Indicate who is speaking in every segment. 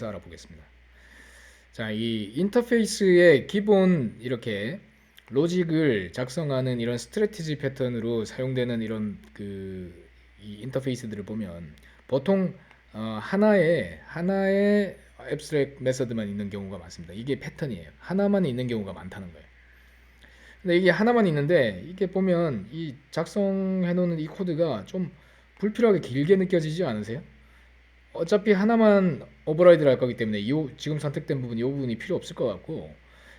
Speaker 1: 알아보겠습니다. 자, 이 인터페이스의 기본 이렇게 로직을 작성하는 이런 스트래티지 패턴으로 사용되는 이런 이 인터페이스들을 보면 보통 하나의 앱스트랙 메서드만 있는 경우가 많습니다. 이게 패턴이에요. 하나만 있는 경우가 많다는 거예요. 근데 이게 하나만 있는데 이게 보면 이 작성해 놓은 이 코드가 좀 불필요하게 길게 느껴지지 않으세요? 어차피 하나만 오버라이드를 할 거기 때문에 지금 선택된 부분 이 부분이 필요 없을 것 같고,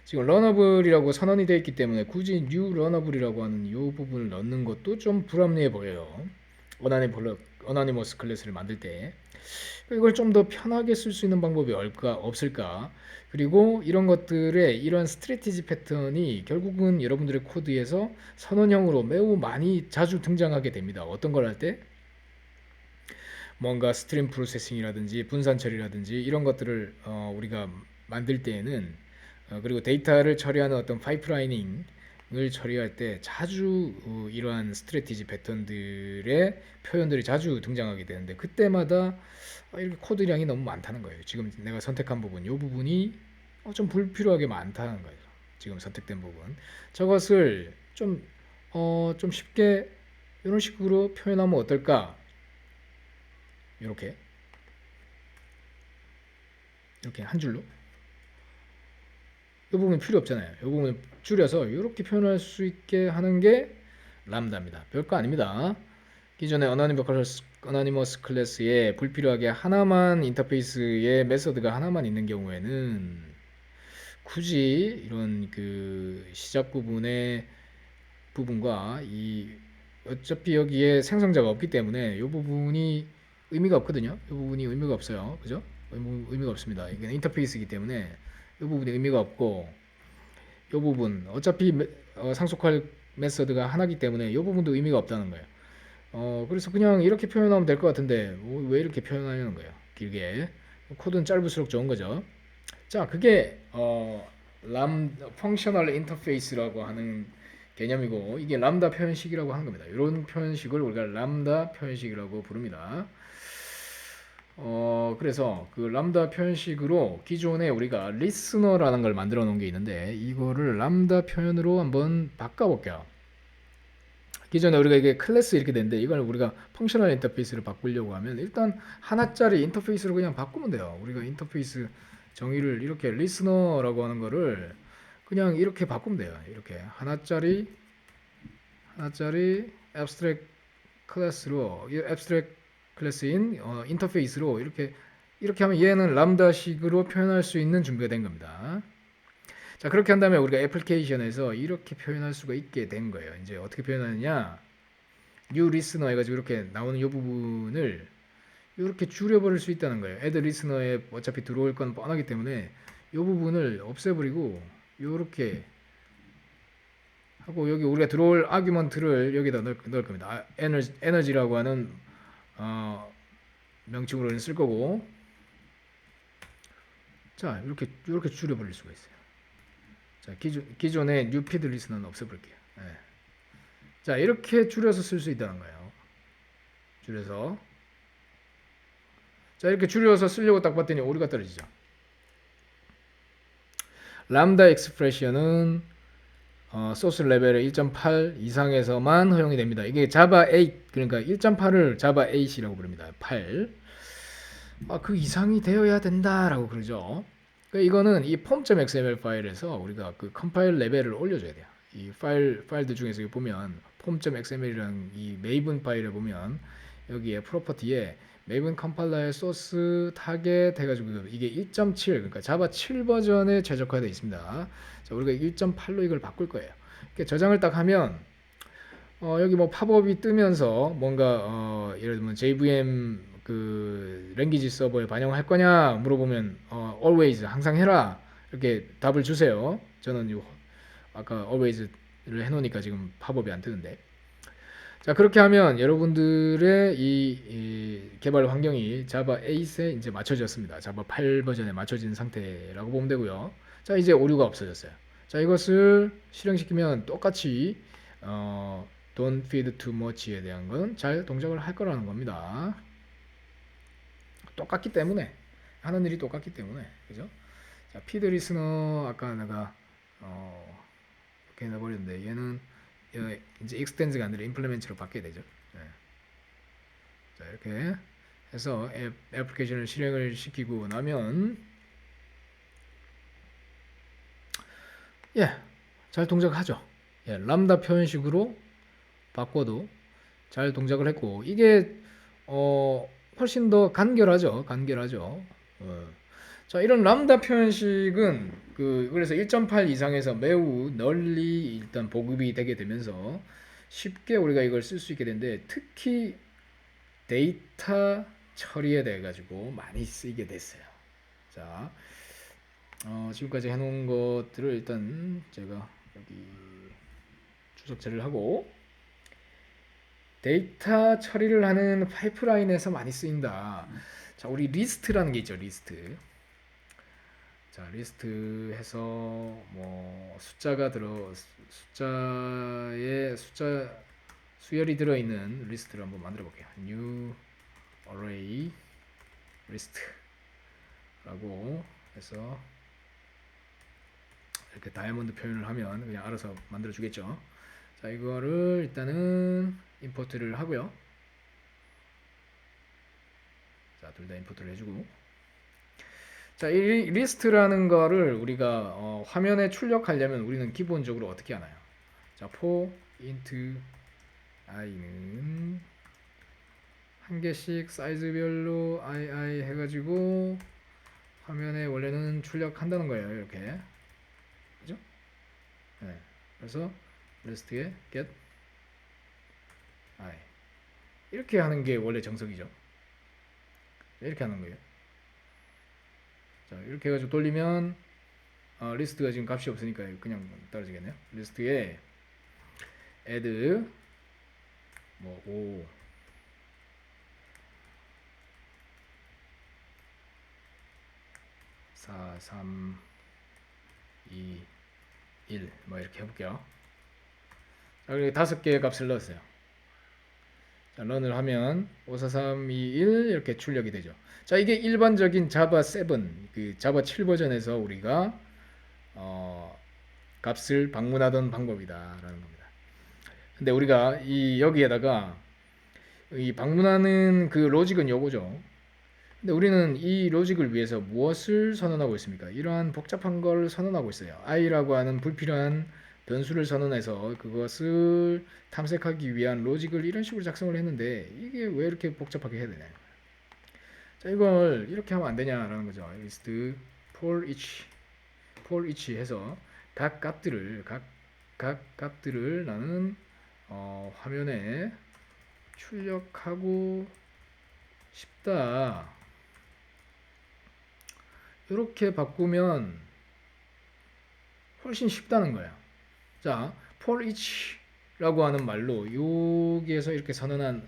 Speaker 1: 지금 러너블이라고 선언이 되어 있기 때문에 굳이 뉴 러너블이라고 하는 이 부분을 넣는 것도 좀 불합리해 보여요. 어나니머스 클래스를 만들 때 이걸 좀 더 편하게 쓸 수 있는 방법이 없을까? 그리고 이런 것들의 이런 스트래티지 패턴이 결국은 여러분들의 코드에서 선언형으로 매우 많이 자주 등장하게 됩니다. 어떤 걸 할 때? 뭔가 스트림 프로세싱이라든지 분산 처리라든지 이런 것들을 우리가 만들 때에는, 그리고 데이터를 처리하는 어떤 파이프라이닝을 처리할 때 자주 이러한 스트래티지 패턴들의 표현들이 자주 등장하게 되는데, 그때마다 이렇게 코드량이 너무 많다는 거예요. 지금 내가 선택한 부분, 이 부분이 좀 불필요하게 많다는 거예요. 지금 선택된 부분, 저것을 좀 쉽게 이런 식으로 표현하면 어떨까? 이렇게 한 줄로 이 부분 필요 없잖아요. 이 부분 줄여서 이렇게 표현할 수 있게 하는 게 람다입니다. 별거 아닙니다. 기존의 어나니머스 클래스에 불필요하게 하나만 인터페이스의 메서드가 하나만 있는 경우에는 굳이 이런 시작 부분과 어차피 여기에 생성자가 없기 때문에 이 부분이 의미가 없거든요. 이 부분이 의미가 없어요. 그죠? 의미가 없습니다. 이게 인터페이스이기 때문에 이 부분이 의미가 없고, 이 부분 어차피 상속할 메서드가 하나이기 때문에 이 부분도 의미가 없다는 거예요. 그래서 그냥 이렇게 표현하면 될 것 같은데 왜 이렇게 표현하냐는 거예요. 길게. 코드는 짧을수록 좋은 거죠. 자, 그게 펑셔널 인터페이스라고 하는 개념이고, 이게 람다 표현식이라고 하는 겁니다. 이런 표현식을 우리가 람다 표현식이라고 부릅니다. 그래서 그 람다 표현식으로 기존에 우리가 리스너라는 걸 만들어 놓은 게 있는데, 이거를 람다 표현으로 한번 바꿔볼게요. 기존에 우리가 이게 클래스 이렇게 됐는데, 이걸 우리가 펑셔널 인터페이스를 바꾸려고 하면 일단 하나짜리 인터페이스로 그냥 바꾸면 돼요. 우리가 인터페이스 정의를 이렇게 리스너라고 하는 거를 그냥 이렇게 바꾸면 돼요. 이렇게 하나짜리 앱스트랙 클래스로, 앱스트랙 클래스인 인터페이스로 이렇게 하면 얘는 람다식으로 표현할 수 있는 준비가 된 겁니다. 자, 그렇게 한 다음에 우리가 애플리케이션에서 이렇게 표현할 수가 있게 된 거예요. 이제 어떻게 표현하느냐? new listener 해가지고 이렇게 나오는 이 부분을 이렇게 줄여버릴 수 있다는 거예요. add listener에 어차피 들어올 건 뻔하기 때문에 이 부분을 없애버리고 이렇게 하고, 여기 우리가 들어올 아규먼트를 여기다 넣을 겁니다. 에너지라고 하는 명칭으로는 쓸 거고, 자, 이렇게 줄여버릴 수가 있어요. 자, 기존의 new feed listener는 없애볼게요. 네. 자, 이렇게 줄여서 쓸 수 있다는 거예요. 줄여서. 자, 이렇게 줄여서 쓰려고 딱 봤더니 오류가 떨어지죠. 람다 익스프레션은 소스 레벨의 1.8 이상에서만 허용이 됩니다. 이게 자바 8, 그러니까 1.8을 자바 8이라고 부릅니다. 8. 그 이상이 되어야 된다라고 그러죠. 그러니까 이거는 이 form.xml 파일에서 우리가 그 컴파일 레벨을 올려줘야 돼요. 이 파일들 중에서 보면 form.xml이라는 이 메이븐 파일에 보면 여기에 프로퍼티에 메이븐 컴파일러의 소스 타겟 해가지고 이게 1.7, 그러니까 자바 7 버전에 최적화되어 있습니다. 자, 우리가 1.8로 이걸 바꿀 거예요. 이렇게 저장을 딱 하면 여기 뭐 팝업이 뜨면서 뭔가 예를 들면 JVM 랭귀지 서버에 반영할 거냐 물어보면 always, 항상 해라, 이렇게 답을 주세요. 저는 아까 always를 해놓으니까 지금 팝업이 안 뜨는데, 자, 그렇게 하면 여러분들의 이 개발 환경이 자바 8에 이제 맞춰졌습니다. 자바 8 버전에 맞춰진 상태라고 보면 되고요. 자, 이제 오류가 없어졌어요. 자, 이것을 실행시키면 똑같이 don't feed too much에 대한 건 잘 동작을 할 거라는 겁니다. 똑같기 때문에 하는 일이 똑같기 때문에 그죠? 자, 피드 리스너 아까 내가 이렇게 해버렸는데 얘는 이제 익스텐즈가 아니라 임플리멘트로 바뀌게 되죠. 예. 자, 이렇게 해서 애플리케이션을 실행을 시키고 나면 잘 동작하죠. 람다 표현식으로 바꿔도 잘 동작을 했고 이게 훨씬 더 간결하죠. 자, 이런 람다 표현식은 그래서 1.8 이상에서 매우 널리 일단 보급이 되게 되면서 쉽게 우리가 이걸 쓸 수 있게 되는데 특히 데이터 처리에 대해 가지고 많이 쓰이게 됐어요. 자, 지금까지 해놓은 것들을 일단 제가 여기 추적체를 하고 데이터 처리를 하는 파이프라인에서 많이 쓰인다. 자, 우리 리스트라는 게 있죠. 리스트. 자, 리스트 해서 뭐 숫자에 숫자 수열이 들어 있는 리스트를 한번 만들어 볼게요. new array list라고 해서 이렇게 다이아몬드 표현을 하면 그냥 알아서 만들어 주겠죠. 자, 이거를 일단은 임포트를 하고요. 자, 둘 다 임포트를 해주고. 자, 이 리스트라는 거를 우리가 화면에 출력하려면 우리는 기본적으로 어떻게 하나요? 자, for int i는 한 개씩 사이즈별로 i 해가지고 화면에 원래는 출력한다는 거예요. 이렇게. 그죠? 네. 그래서 리스트에 get i 이렇게 하는 게 원래 정석이죠. 이렇게 하는 거예요. 자, 이렇게 해가지고 돌리면 리스트가 지금 값이 없으니까 그냥 떨어지겠네요. 리스트에 add 뭐 5 4 3 2 1 뭐 이렇게 해볼게요. 자, 그리고 5개의 값을 넣었어요. 자, 런을 하면 5 4 3 2 1 이렇게 출력이 되죠. 자, 이게 일반적인 자바 7 자바 7 버전에서 우리가 값을 방문하던 방법이다라는 겁니다. 근데 우리가 여기에다가 이 방문하는 그 로직은 요거죠. 근데 우리는 이 로직을 위해서 무엇을 선언하고 있습니까? 이러한 복잡한 걸 선언하고 있어요. i라고 하는 불필요한 변수를 선언해서 그것을 탐색하기 위한 로직을 이런 식으로 작성을 했는데 이게 왜 이렇게 복잡하게 해야 되나요? 자, 이걸 이렇게 하면 안 되냐라는 거죠. list for each 해서 각 값들을 나는 화면에 출력하고 싶다. 이렇게 바꾸면 훨씬 쉽다는 거야. 자, for each라고 하는 말로 여기에서 이렇게 선언한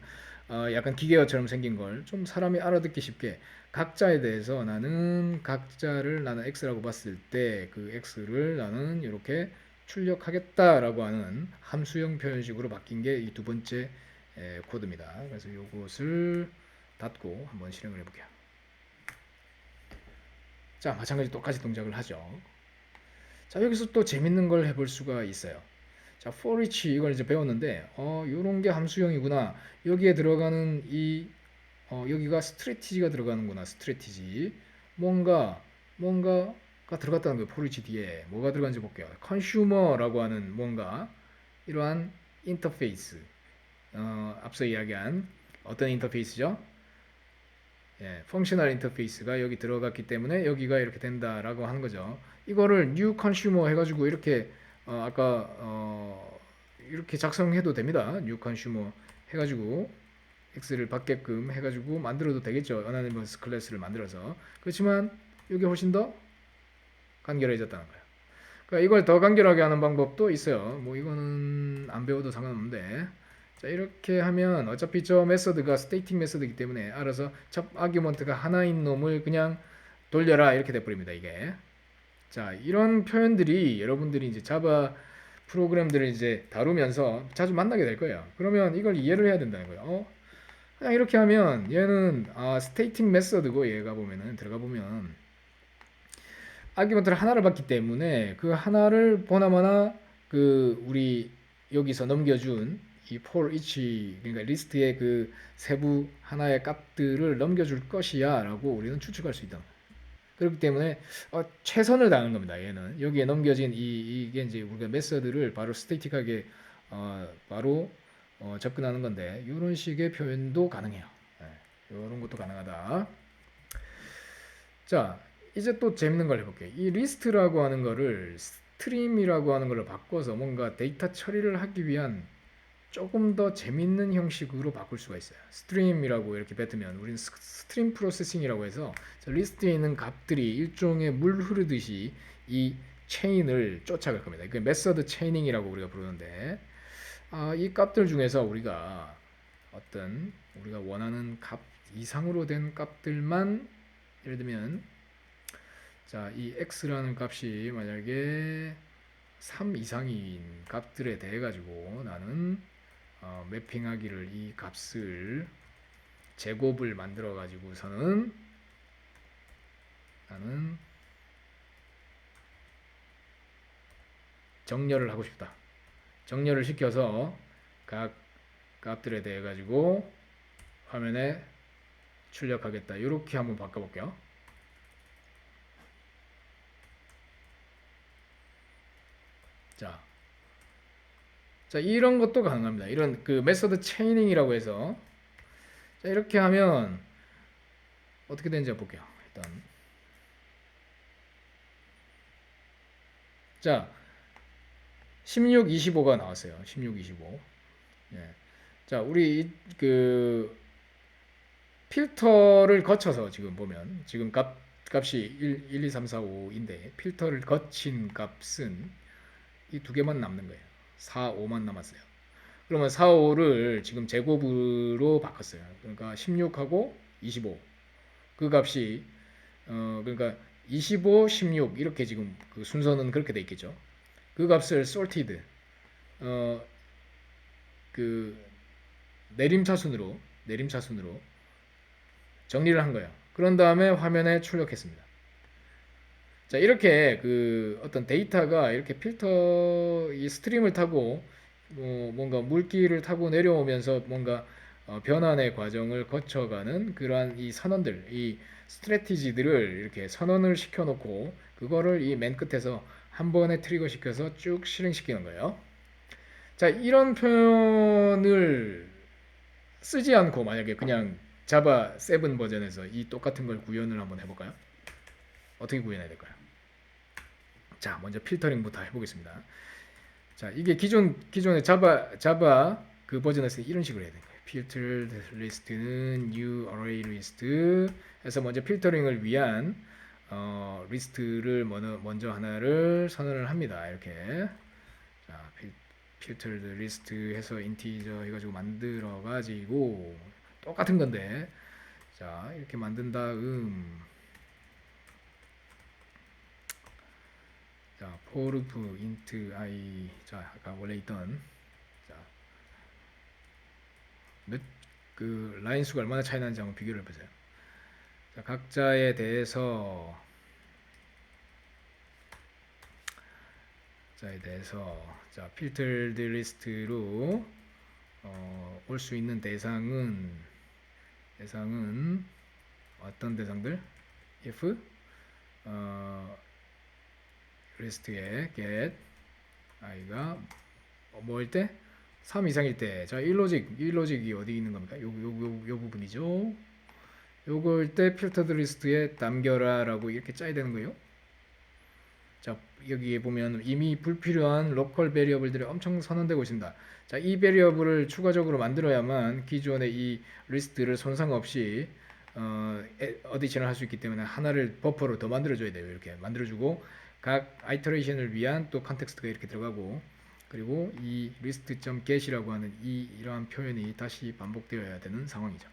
Speaker 1: 약간 기계어처럼 생긴 걸 좀 사람이 알아듣기 쉽게 각자에 대해서 나는 x라고 봤을 때 그 x를 나는 이렇게 출력하겠다라고 하는 함수형 표현식으로 바뀐 게 이 두 번째 코드입니다. 그래서 이것을 닫고 한번 실행을 해볼게요. 자, 마찬가지 똑같이 동작을 하죠. 자, 여기서 또 재밌는 걸 해볼 수가 있어요. 자, for each 이걸 이제 배웠는데 요런 게 함수형이구나. 여기에 들어가는 여기가 스트래티지가 들어가는구나. 스트래티지. 뭔가가 들어갔다는 거예요. for each 뒤에 뭐가 들어간지 볼게요. consumer라고 하는 뭔가 이러한 인터페이스. 앞서 이야기한 어떤 인터페이스죠? 펑셔널 인터페이스가 여기 들어갔기 때문에 여기가 이렇게 된다라고 하는 거죠. 이거를 new consumer 해가지고 이렇게 아까 이렇게 작성해도 됩니다. new consumer 해가지고 x를 받게끔 해가지고 만들어도 되겠죠. anonymous 클래스를 만들어서. 그렇지만 이게 훨씬 더 간결해졌다는 거예요. 그러니까 이걸 더 간결하게 하는 방법도 있어요. 뭐 이거는 안 배워도 상관없는데. 자, 이렇게 하면 어차피 저 메서드가 스테이팅 메서드이기 때문에 알아서 첫 아규먼트가 하나인 놈을 그냥 돌려라 이렇게 돼버립니다. 이게. 자, 이런 표현들이 여러분들이 이제 자바 프로그램들을 이제 다루면서 자주 만나게 될 거예요. 그러면 이걸 이해를 해야 된다는 거예요. 그냥 이렇게 하면 얘는 스테이팅 메서드고 얘가 보면은 들어가 보면 아규먼트를 하나를 받기 때문에 그 하나를 보나마나 그 우리 여기서 넘겨준 이 for each 그러니까 리스트의 그 세부 하나의 값들을 넘겨줄 것이야라고 우리는 추측할 수 있다. 그렇기 때문에 최선을 다하는 겁니다. 얘는 여기에 넘겨진 이게 이제 우리가 메서드를 바로 스태틱하게 바로 접근하는 건데 이런 식의 표현도 가능해요. 이런 것도 가능하다. 자, 이제 또 재밌는 걸 해볼게요. 이 리스트라고 하는 거를 스트림이라고 하는 걸로 바꿔서 뭔가 데이터 처리를 하기 위한 조금 더 재밌는 형식으로 바꿀 수가 있어요. 스트림이라고 이렇게 뱉으면 우리는 스트림 프로세싱이라고 해서 리스트에 있는 값들이 일종의 물 흐르듯이 이 체인을 쫓아갈 겁니다. 그 메서드 체이닝이라고 우리가 부르는데 이 값들 중에서 우리가 어떤 우리가 원하는 값 이상으로 된 값들만 예를 들면 자, 이 x라는 값이 만약에 3 이상인 값들에 대해 가지고 나는 매핑하기를 이 값을 제곱을 만들어 가지고서는 나는 정렬을 하고 싶다. 정렬을 시켜서 각 값들에 대해 가지고 화면에 출력하겠다. 이렇게 한번 바꿔볼게요. 자, 이런 것도 가능합니다. 이런 그 메서드 체이닝이라고 해서 자, 이렇게 하면 어떻게 되는지 볼게요. 일단 자, 16, 25가 나왔어요. 16, 25. 예. 자, 우리 그 필터를 거쳐서 지금 보면 지금 값이 1, 2, 3, 4, 5인데 필터를 거친 값은 이 두 개만 남는 거예요. 4, 5만 남았어요. 그러면 4, 5를 지금 제곱으로 바꿨어요. 그러니까 16하고 25. 그 값이 그러니까 25, 16 이렇게 지금 그 순서는 그렇게 돼 있겠죠. 그 값을 sorted 어, 그 내림차순으로 정리를 한 거예요. 그런 다음에 화면에 출력했습니다. 자, 이렇게 그 어떤 데이터가 이렇게 필터 이 스트림을 타고 뭔가 물길을 타고 내려오면서 뭔가 변환의 과정을 거쳐가는 그러한 이 선언들, 이 스트래티지들을 이렇게 선언을 시켜놓고 그거를 이 맨 끝에서 한 번에 트리거 시켜서 쭉 실행시키는 거예요. 자, 이런 표현을 쓰지 않고 만약에 그냥 자바 7 버전에서 이 똑같은 걸 구현을 한번 해볼까요? 어떻게 구현해야 될까요? 자, 먼저 필터링부터 해보겠습니다. 자, 이게 기존의 자바 그 버전에서 이런 식으로 해야 돼요. filtered list는 new array list 해서 먼저 필터링을 위한 리스트를 먼저 하나를 선언을 합니다. 이렇게 자, filtered list 해서 integer 해가지고 만들어 가지고 똑같은 건데 자, 이렇게 만든 다음 자, for loop int I 자, 아까 원래 있던 자, 그 라인 수가 얼마나 차이 나는지 한번 비교를 해보세요. 자, 각자에 대해서 자, 필터드 리스트로 올 수 있는 대상은 어떤 대상들? if 리스트에 get i가 뭐일 때? 3 이상일 때. 자, 이 로직이 어디 있는 겁니까? 요 부분이죠. 요거일 때 필터드 리스트에 남겨라 라고 이렇게 짜야 되는 거예요. 자, 여기에 보면 이미 불필요한 로컬 베리어블들이 엄청 선언되고 있습니다. 자, 이 베리어블을 추가적으로 만들어야만 기존의 이 리스트를 손상 없이 어디션을 할 수 있기 때문에 하나를 버퍼로 더 만들어줘야 돼요. 이렇게 만들어주고 각 아이터레이션을 위한 또 컨텍스트가 이렇게 들어가고 그리고 이 list.get이라고 하는 이러한 표현이 다시 반복되어야 되는 상황이죠.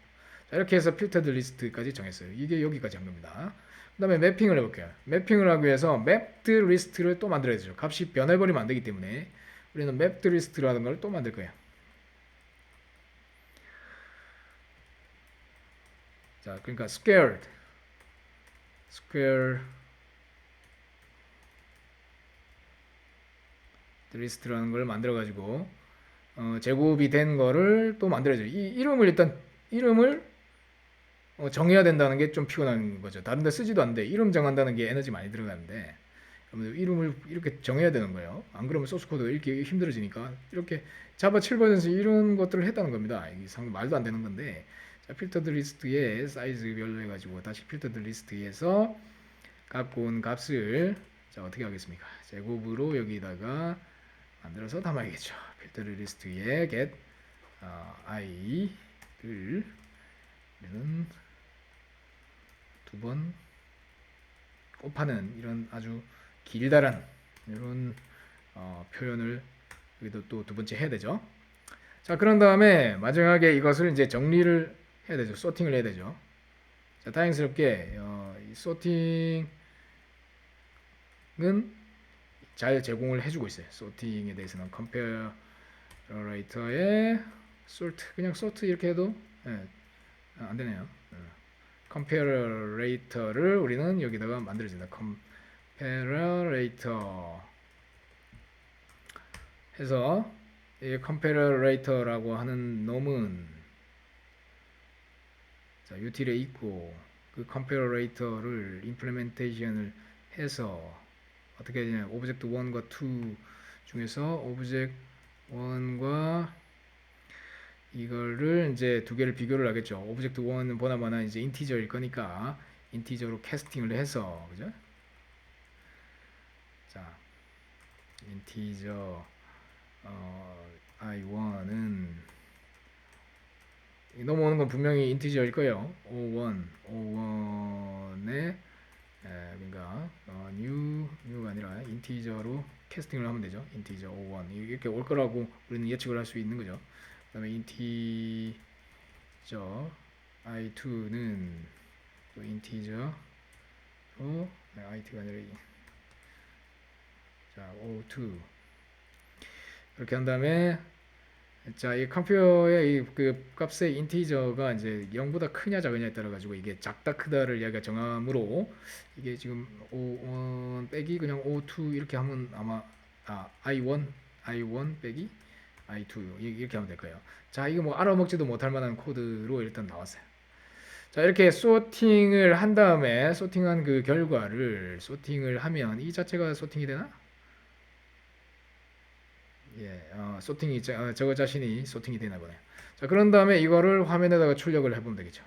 Speaker 1: 자, 이렇게 해서 필터드 리스트까지 정했어요. 이게 여기까지 한 겁니다. 그 다음에 매핑을 해볼게요. 매핑을 하기 위해서 맵드 리스트를 또 만들어야 되죠. 값이 변해버리면 안 되기 때문에 우리는 맵드 리스트라는 걸 또 만들 거예요. 자, 그러니까 square 리스트라는 걸 만들어 가지고 제곱이 된 거를 또 만들어줘요. 이 이름을 정해야 된다는 게 좀 피곤한 거죠. 다른 데 쓰지도 않는데 이름 정한다는 게 에너지 많이 들어가는데 이름을 이렇게 정해야 되는 거예요. 안 그러면 소스 코드가 읽기 힘들어지니까 이렇게 자바 7버전에서 이런 것들을 했다는 겁니다. 이게 상당히 말도 안 되는 건데 자, 필터드 리스트에 사이즈별로 해가지고 다시 필터드 리스트에서 갖고 온 값을 자 어떻게 하겠습니까? 제곱으로 여기다가 만들어서 담아야겠죠. 필터드 리스트에 get i를 우리는 두 번 곱하는 이런 아주 길다란 이런 표현을 여기도 또 두 번째 해야 되죠. 자, 그런 다음에 마지막에 이것을 이제 정리를 해야 되죠. 소팅을 해야 되죠. 자, 다행스럽게 이 소팅은 잘 제공을 해주고 있어요. 소팅에 대해서는 컴페어레이터에 sort 그냥 sort 이렇게 해도 안 되네요. 컴페어레이터를 우리는 여기다가 만들어진다. 컴페어레이터 해서 이 컴페어레이터라고 하는 놈은 자, util에 있고 그 컴페어레이터를 임플레멘테이션을 해서 어떻게 되냐? 오브젝트 1과 2 중에서 오브젝트 1과 이거를 이제 두 개를 비교를 하겠죠. 오브젝트 1은 보나마나 이제 인티저일 거니까 인티저로 캐스팅을 해서 그죠? 자, 인티저 i1은 넘어오는 건 분명히 인티저일 거예요. 5에 그러니까 new가 아니라 인티저로 캐스팅을 하면 되죠. 인티저 5 이렇게 올 거라고 우리는 예측을 할 수 있는 거죠. 그다음에 인티저 i2는 또 인티저로 i2가 아니라 자 o2 이렇게 한 다음에 자, 이 컴퓨터의 그 값의 인티저가 이제 0보다 크냐 작으냐에 따라 가지고 이게 작다 크다를 얘가 정함으로 이게 지금 O1 빼기 그냥 O2 이렇게 하면 아마 I1 빼기 I2 이렇게 하면 될 거예요. 자, 이거 뭐 알아먹지도 못할 만한 코드로 일단 나왔어요. 자, 이렇게 소팅을 한 다음에 소팅한 그 결과를 소팅을 하면 이 자체가 소팅이 되나? 예, 소팅이 저거 자신이 소팅이 되나 보네요. 자, 그런 다음에 이거를 화면에다가 출력을 해보면 되겠죠.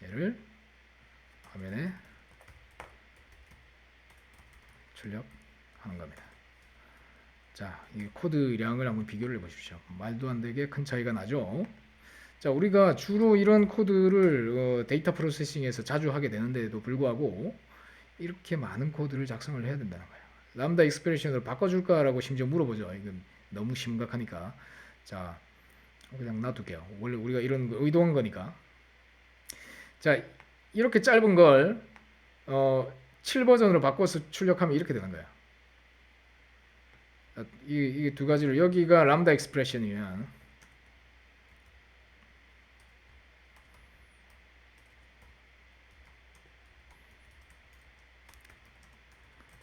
Speaker 1: 얘를 화면에 출력하는 겁니다. 자, 이 코드량을 한번 비교를 해보십시오. 말도 안 되게 큰 차이가 나죠. 자, 우리가 주로 이런 코드를 데이터 프로세싱에서 자주 하게 되는데도 불구하고 이렇게 많은 코드를 작성을 해야 된다는 거예요. 람다 익스프레션으로 바꿔줄까라고 심지어 물어보죠. 이건 너무 심각하니까. 자, 그냥 놔둘게요. 원래 우리가 이런 거 의도한 거니까. 자, 이렇게 짧은 걸 7버전으로 바꿔서 출력하면 이렇게 되는 거예요. 이 두 가지를 여기가 람다 익스프레션이면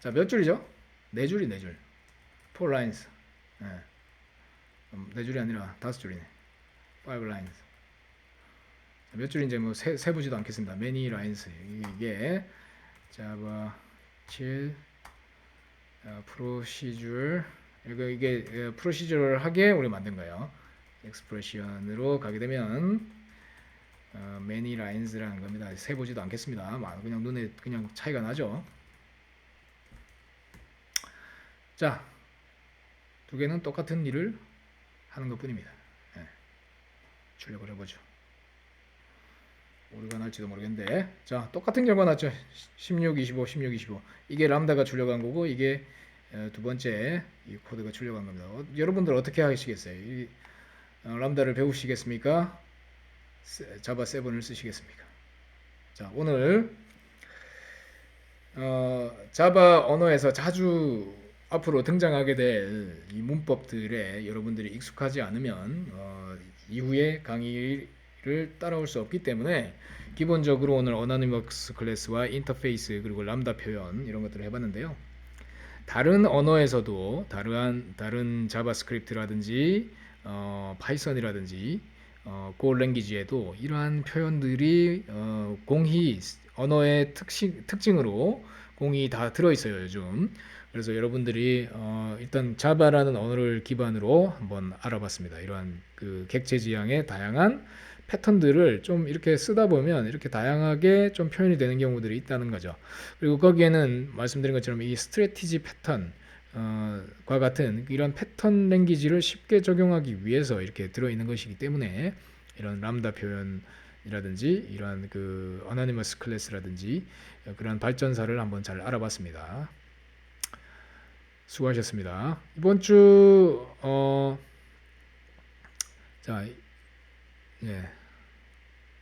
Speaker 1: 자, 몇 줄이죠? 네 줄이 네 줄. 4 lines. 네 줄이 아니라 5줄이네. 5 lines. 몇 줄인지 뭐 세보지도 않겠습니다. many lines. 이게 자바 7 procedure 이게 procedure하게 우리 만든 거예요. expression으로 가게 되면 many lines라는 겁니다. 세보지도 않겠습니다. 그냥 눈에 그냥 차이가 나죠. 자, 두 개는 똑같은 일을 하는 것 뿐입니다. 출력을 해보죠. 오류가 날지도 모르겠는데 자, 똑같은 결과 났죠. 16, 25, 16, 25 이게 람다가 출력한 거고 이게 두 번째 이 코드가 출력한 겁니다. 여러분들 어떻게 하시겠어요? 이 람다를 배우시겠습니까? 자바 7을 쓰시겠습니까? 자, 오늘 자바 언어에서 자주 앞으로 등장하게 될 이 문법들에 여러분들이 익숙하지 않으면 이후에 강의를 따라올 수 없기 때문에 기본적으로 오늘 어나니머스 클래스와 인터페이스 그리고 람다 표현 이런 것들을 해봤는데요. 다른 언어에서도 다른 자바스크립트라든지 파이썬이라든지 고 랭귀지에도 이러한 표현들이 공히 언어의 특징으로 공이 다 들어있어요 요즘. 그래서 여러분들이 일단 자바라는 언어를 기반으로 한번 알아봤습니다. 이러한 그 객체 지향의 다양한 패턴들을 좀 이렇게 쓰다 보면 이렇게 다양하게 좀 표현이 되는 경우들이 있다는 거죠. 그리고 거기에는 말씀드린 것처럼 이 스트래티지 패턴 과 같은 이런 패턴 랭귀지를 쉽게 적용하기 위해서 이렇게 들어있는 것이기 때문에 이런 람다 표현이라든지 이런 그 어나니머스 클래스라든지 그런 발전사를 한번 잘 알아봤습니다. 수고하셨습니다. 이번 주 자, 예,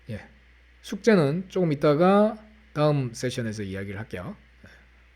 Speaker 1: 예. 숙제는 조금 이따가 다음 세션에서 이야기를 할게요.